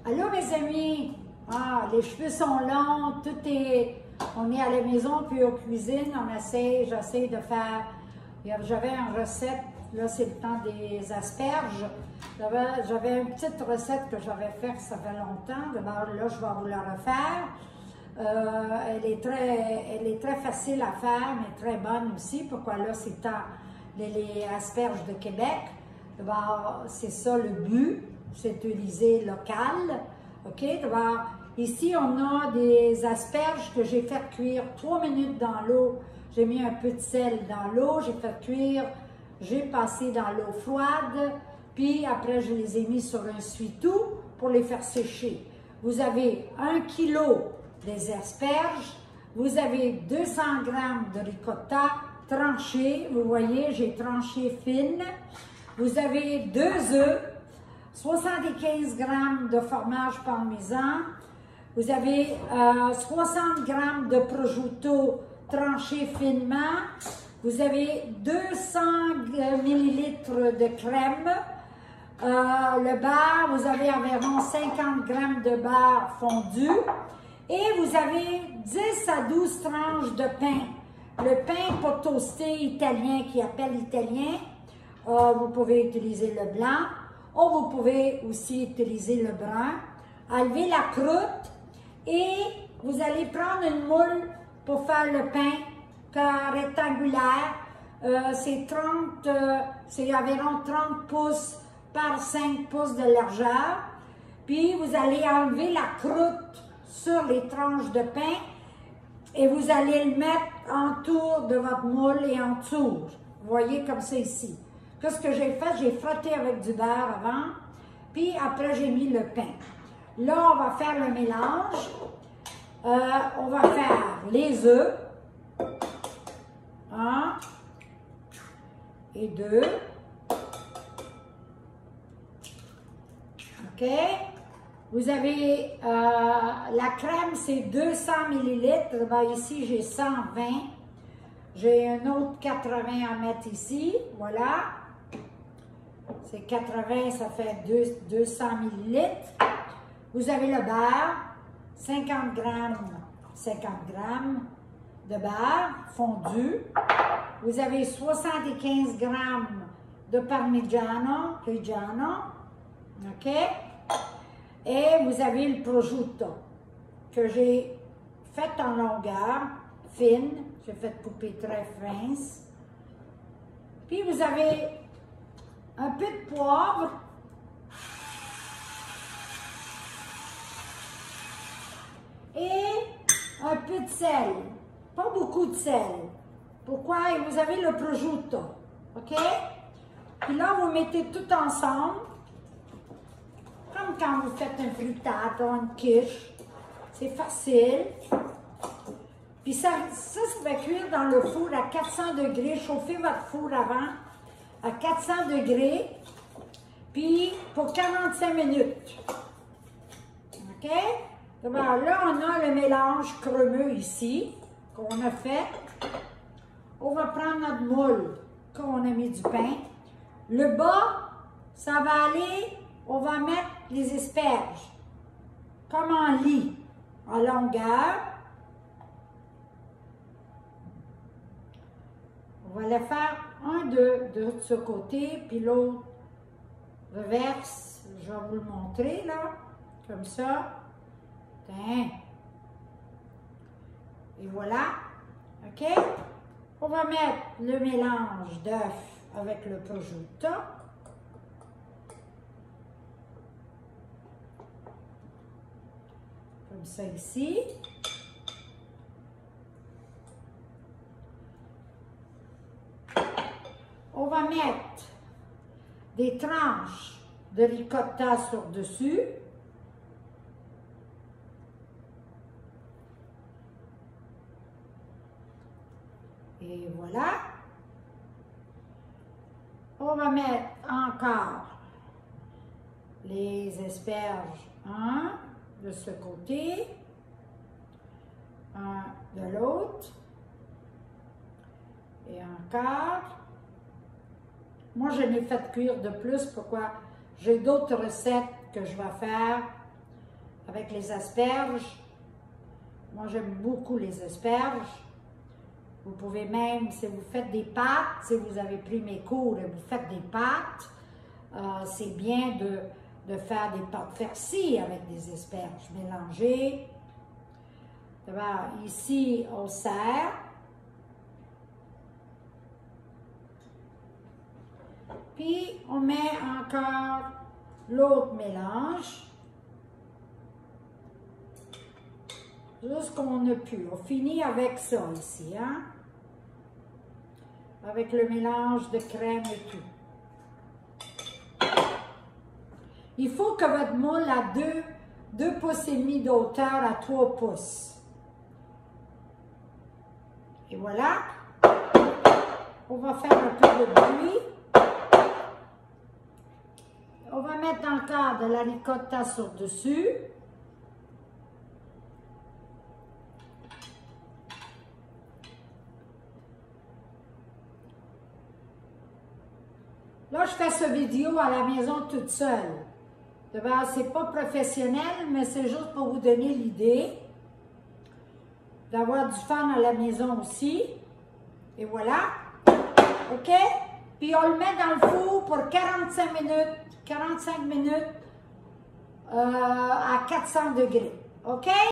Allô mes amis, les cheveux sont longs, on est à la maison puis aux cuisines, j'essaie de faire, j'avais une recette, là c'est le temps des asperges, j'avais une petite recette que j'avais faite, ça fait longtemps, d'abord là je vais vous la refaire. Elle est très facile à faire, mais très bonne aussi. Pourquoi là, c'est les asperges de Québec. D'abord, c'est ça le but, c'est utiliser local. OK? D'abord, ici, on a des asperges que j'ai fait cuire 3 minutes dans l'eau. J'ai mis un peu de sel dans l'eau, j'ai fait cuire, j'ai passé dans l'eau froide, puis après, je les ai mis sur un essuie-tout pour les faire sécher. Vous avez 1 kilo des asperges, vous avez 200 g de ricotta tranché, vous voyez, j'ai tranché fine, vous avez 2 œufs, 75 g de fromage parmesan, vous avez 60 g de prosciutto tranché finement, vous avez 200 ml de crème, le beurre, vous avez environ 50 g de beurre fondu, et vous avez 10 à 12 tranches de pain. Le pain pour toaster italien, qui appelle italien, vous pouvez utiliser le blanc, ou vous pouvez aussi utiliser le brun. Enlevez la croûte et vous allez prendre une moule pour faire le pain rectangulaire. C'est environ 30 pouces par 5 pouces de largeur. Puis vous allez enlever la croûte sur les tranches de pain et vous allez le mettre en tour de votre moule et en tour. Vous voyez comme ça ici. Qu'est-ce que j'ai fait? J'ai frotté avec du beurre avant, puis après j'ai mis le pain. Là, on va faire le mélange. On va faire les œufs. 1 et 2. OK? Vous avez la crème, c'est 200 ml. Ben, ici, j'ai 120. J'ai un autre 80 à mettre ici. Voilà. C'est 80, ça fait 200 ml. Vous avez le beurre, 50 grammes de beurre fondu. Vous avez 75 grammes de parmigiano reggiano. OK? Et vous avez le prosciutto que j'ai fait en longueur fine. J'ai fait poupée très mince. Puis vous avez un peu de poivre. Et un peu de sel. Pas beaucoup de sel. Pourquoi? Et vous avez le prosciutto. OK? Puis là, vous mettez tout ensemble. Comme quand vous faites un frittata, une quiche. C'est facile. Puis ça va cuire dans le four à 400 degrés. Chauffez votre four avant à 400 degrés. Puis pour 45 minutes. OK? Alors là, on a le mélange crémeux ici, qu'on a fait. On va prendre notre moule qu'on a mis du pain. Le bas, ça va aller, on va mettre les asperges, comme en lit, en longueur. On va le faire un de ce côté, puis l'autre reverse. Je vais vous le montrer, là, comme ça. Et voilà. OK? On va mettre le mélange d'œufs avec le prosciutto. Comme ça ici. On va mettre des tranches de ricotta sur dessus. Et voilà. On va mettre encore les asperges, un de ce côté, un de l'autre, et encore. Moi, je l'ai fait cuire de plus. Pourquoi? J'ai d'autres recettes que je vais faire avec les asperges. Moi, j'aime beaucoup les asperges. Vous pouvez même, si vous faites des pâtes, si vous avez pris mes cours et vous faites des pâtes, c'est bien de faire des pâtes farcies avec des asperges mélangées. Ici, on sert. Puis, on met encore l'autre mélange. Juste qu'on a pu. On finit avec ça ici, hein? Avec le mélange de crème et tout. Il faut que votre moule a 2 pouces et demi d'auteur à 3 pouces. Et voilà. On va faire un peu de bruit. On va mettre encore de la ricotta sur-dessus. Là, je fais cette vidéo à la maison toute seule. C'est pas professionnel, mais c'est juste pour vous donner l'idée d'avoir du fun à la maison aussi. Et voilà. OK? Puis on le met dans le four pour 45 minutes à 400 degrés. OK?